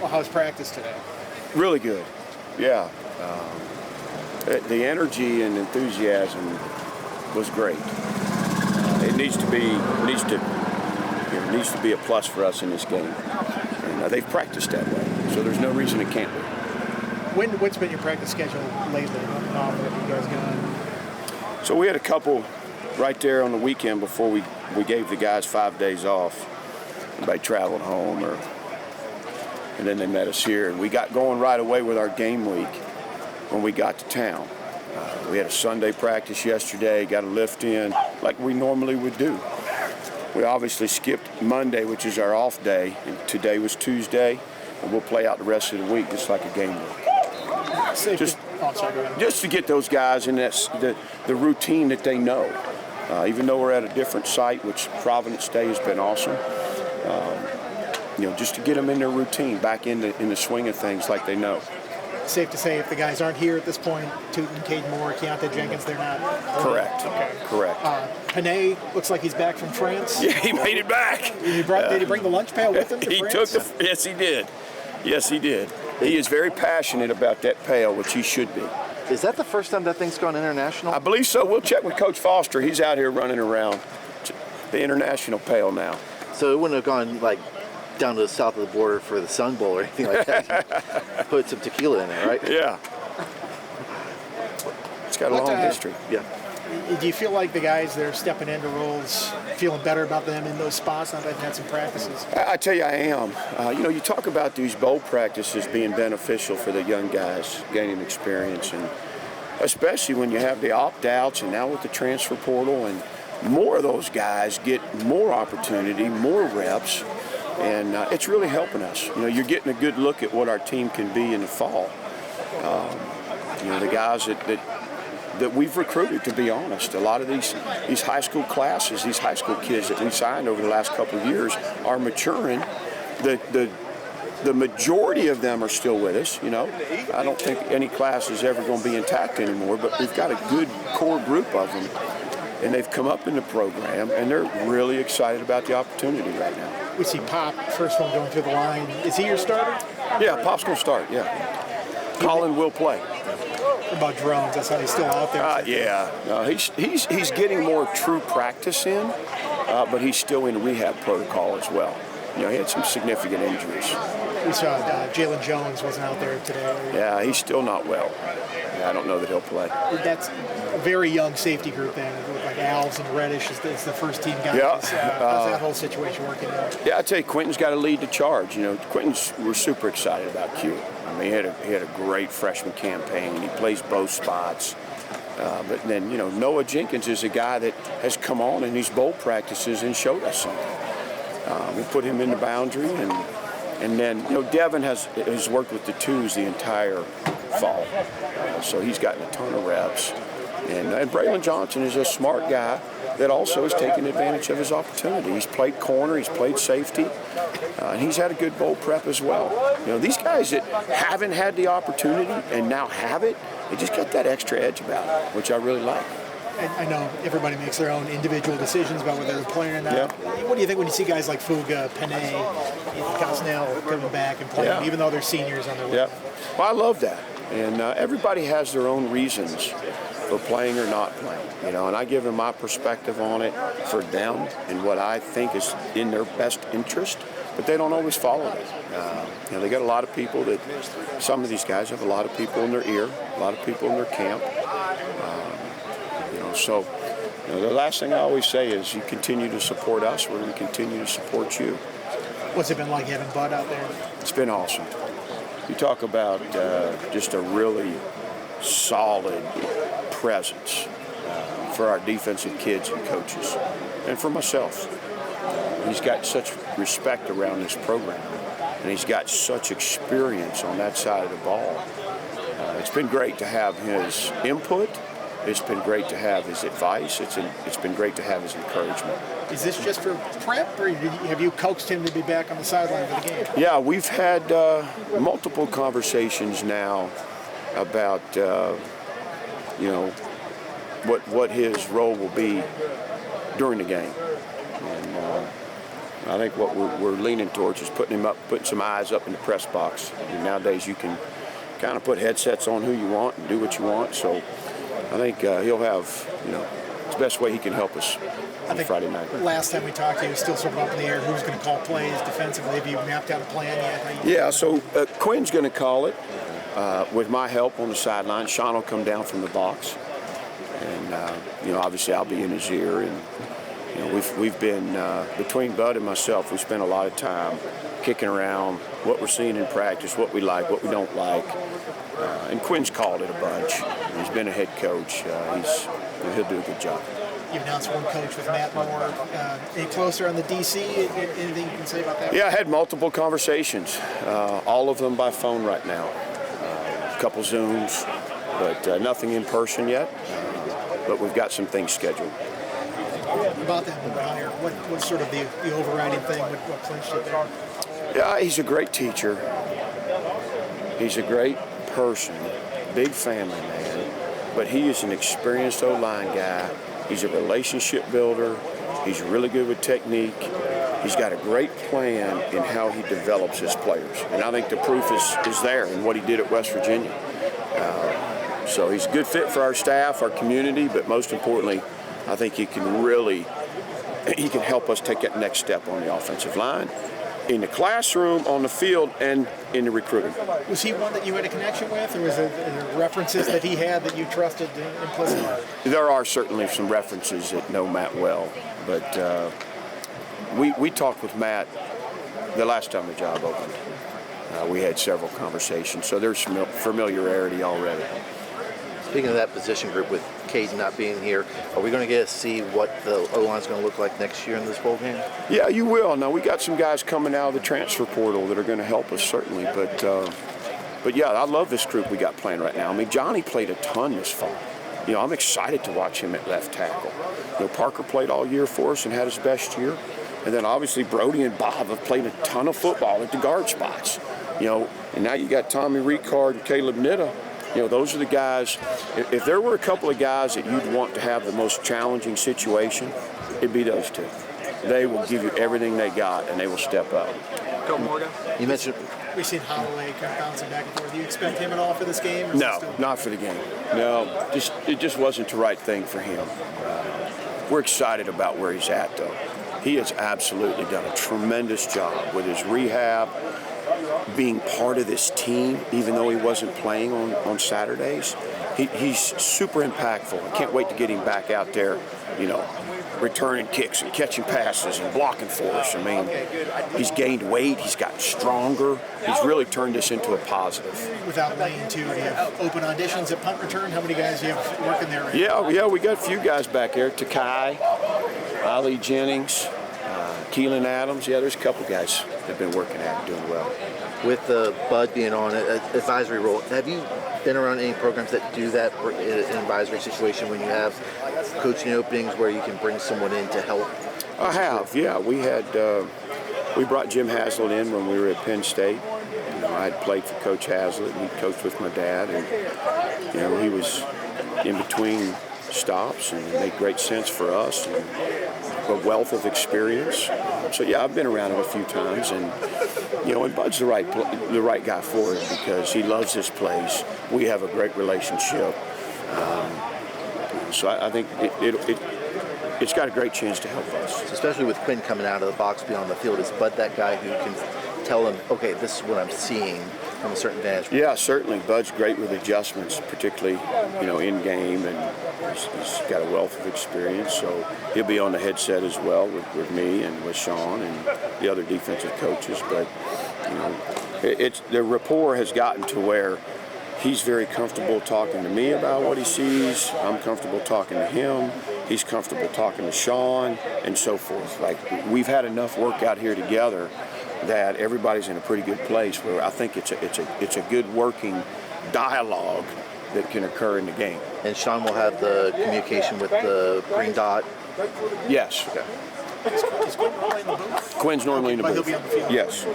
Well, how's practice today? Really good. Yeah. The energy and enthusiasm was great. It needs to be a plus for us in this game. And they've practiced that way, so there's no reason it can't be. What's been your practice schedule lately? What often have you guys gone? So we had a couple right there on the weekend before we gave the guys 5 days off. Everybody traveled home, and then they met us here, and we got going right away with our game week when we got to town. We had a Sunday practice yesterday, got a lift in like we normally would do. We obviously skipped Monday, which is our off day, and today was Tuesday, and we'll play out the rest of the week just like a game week. Just to get those guys in the routine that they know. Even though we're at a different site, which Providence Day has been awesome, just to get them in their routine, back in the swing of things like they know. Safe to say if the guys aren't here at this point, Tootin, Caden Moore, Keontae Jenkins, they're not. Correct. Okay. Correct. Panay looks like he's back from France. Yeah, he made it back. Did he bring the lunch pail with him to France? Yes, he did. Yes, he did. He is very passionate about that pail, which he should be. Is that the first time that thing's gone international? I believe so. We'll check with Coach Foster. He's out here running around the international pail now. So it wouldn't have gone down to the south of the border for the Sun Bowl or anything like that. Put some tequila in there, right? Yeah. It's got a long history. Yeah. Do you feel like the guys that are stepping into roles, feeling better about them in those spots now that they've had some practices? I tell you, I am. You talk about these bowl practices being beneficial for the young guys, gaining experience, and especially when you have the opt-outs and now with the transfer portal, and more of those guys get more opportunity, more reps, and it's really helping us. You're getting a good look at what our team can be in the fall. The guys that we've recruited, to be honest. A lot of these high school classes, these high school kids that we signed over the last couple of years are maturing. The majority of them are still with us, I don't think any class is ever going to be intact anymore, but we've got a good core group of them, and they've come up in the program, and they're really excited about the opportunity right now. We see Pop, first one going through the line. Is he your starter? Yeah, Pop's going to start, yeah. Colin will play. What about Drones? That's how he's still out there. Yeah, no, he's getting more true practice in, but he's still in rehab protocol as well. He had some significant injuries. We saw Jalen Jones wasn't out there today. Yeah, he's still not well. Yeah, I don't know that he'll play. That's a very young safety group then. Like Alves and Reddish is the first team guys. Yeah. How's that whole situation working out? Yeah, I tell you, Quentin's got to lead the charge. We're super excited about Q. He had a great freshman campaign. He plays both spots. But then, Noah Jenkins is a guy that has come on in these bowl practices and showed us something. We put him in the boundary, and then, Devin has worked with the twos the entire fall. So he's gotten a ton of reps. And Braylon Johnson is a smart guy that also has taken advantage of his opportunity. He's played corner, he's played safety, and he's had a good bowl prep as well. These guys that haven't had the opportunity and now have it, they just got that extra edge about it, which I really like. I know everybody makes their own individual decisions about whether they're playing or not. Yeah. What do you think when you see guys like Fuga, Panay, Gosnell coming back and playing, even though they're seniors on their way? Yeah. Well, I love that. And everybody has their own reasons for playing or not playing, and I give them my perspective on it for them and what I think is in their best interest, but they don't always follow it. They got a lot of people some of these guys have a lot of people in their ear, a lot of people in their camp. So the last thing I always say is you continue to support us, we're going to continue to support you. What's it been like having Bud out there? It's been awesome. You talk about just a really solid presence for our defensive kids and coaches, and for myself. He's got such respect around this program, and he's got such experience on that side of the ball. It's been great to have his input. It's been great to have his advice. It's been great to have his encouragement. Is this just for prep, or have you coaxed him to be back on the sideline for the game? Yeah, we've had multiple conversations now about what his role will be during the game. And I think what we're leaning towards is putting some eyes up in the press box. And nowadays you can kind of put headsets on who you want and do what you want. So I think he'll have, it's the best way he can help us on Friday night. Last time we talked to you, it was still sort of up in the air who's going to call plays defensively. Have you mapped out a plan yet? Yeah, so Quinn's going to call it with my help on the sideline. Sean will come down from the box. And, obviously I'll be in his ear. And, we've been, between Bud and myself, we spent a lot of time kicking around what we're seeing in practice, what we like, what we don't like. And Quinn's called it a bunch. He's been a head coach. He'll do a good job. You've announced one coach with Matt Moore. Any closer on the DC? Anything you can say about that? Yeah, I had multiple conversations, all of them by phone right now. A couple Zooms, but nothing in person yet. But we've got some things scheduled. About that hire, what's sort of the overriding thing? What clinched it there? Yeah, he's a great teacher. He's a great person, big family man. But he is an experienced O-line guy. He's a relationship builder. He's really good with technique. He's got a great plan in how he develops his players. And I think the proof is there in what he did at West Virginia. So he's a good fit for our staff, our community, but most importantly, I think he can help us take that next step on the offensive line, in the classroom, on the field, and in the recruiting. Was he one that you had a connection with, or was there references that he had that you trusted implicitly? There are certainly some references that know Matt well, but we talked with Matt the last time the job opened. We had several conversations, so there's some familiarity already. Speaking of that position group, with Caden not being here, are we going to get to see what the O-line's going to look like next year in this bowl game? Yeah, you will. Now, we got some guys coming out of the transfer portal that are going to help us, certainly. But yeah, I love this group we got playing right now. I mean, Johnny played a ton this fall. I'm excited to watch him at left tackle. Parker played all year for us and had his best year. And then obviously Brody and Bob have played a ton of football at the guard spots. And now you got Tommy Ricard and Caleb Nitta. Those are the guys. If there were a couple of guys that you'd want to have the most challenging situation, it'd be those two. They will give you everything they got, and they will step up. Go Morgan. You mentioned we've seen Holloway kind of bouncing back and forth. Do you expect him at all for this game? Or no, not for the game. No, it just wasn't the right thing for him. We're excited about where he's at, though. He has absolutely done a tremendous job with his rehab, being part of this team, even though he wasn't playing on Saturdays. He's super impactful. I can't wait to get him back out there, returning kicks and catching passes and blocking for us. I mean, he's gained weight. He's gotten stronger. He's really turned this into a positive. Without laying too, do you have open auditions at punt return? How many guys do you have working there right now? Yeah, we got a few guys back there. Takai, Ali Jennings, Keelan Adams. Yeah, there's a couple guys that have been working at it, doing well. with Bud being on an advisory role, have you been around any programs that do that in an advisory situation when you have coaching openings where you can bring someone in to help? I have, yeah. We brought Jim Haslett in when we were at Penn State. I had played for Coach Haslett, and he coached with my dad, and he was in between stops, and it made great sense for us, and a wealth of experience. So yeah, I've been around him a few times, and and Bud's the right guy for it because he loves this place. We have a great relationship, so I think it's got a great chance to help us. So especially with Quinn coming out of the box beyond the field, is Bud that guy who can tell him, okay, this is what I'm seeing from a certain vantage point? Yeah, certainly. Bud's great with adjustments, particularly, in game, and he's got a wealth of experience. So he'll be on the headset as well with me and with Sean and the other defensive coaches. But, the rapport has gotten to where he's very comfortable talking to me about what he sees. I'm comfortable talking to him. He's comfortable talking to Sean, and so forth. Like, we've had enough work out here together that everybody's in a pretty good place where I think it's a good working dialogue that can occur in the game. And Sean will have the communication with the green dot? Yes. Okay. Is Quinn normally in the booth? Quinn's normally in the But booth. he'll be on the field? Yes.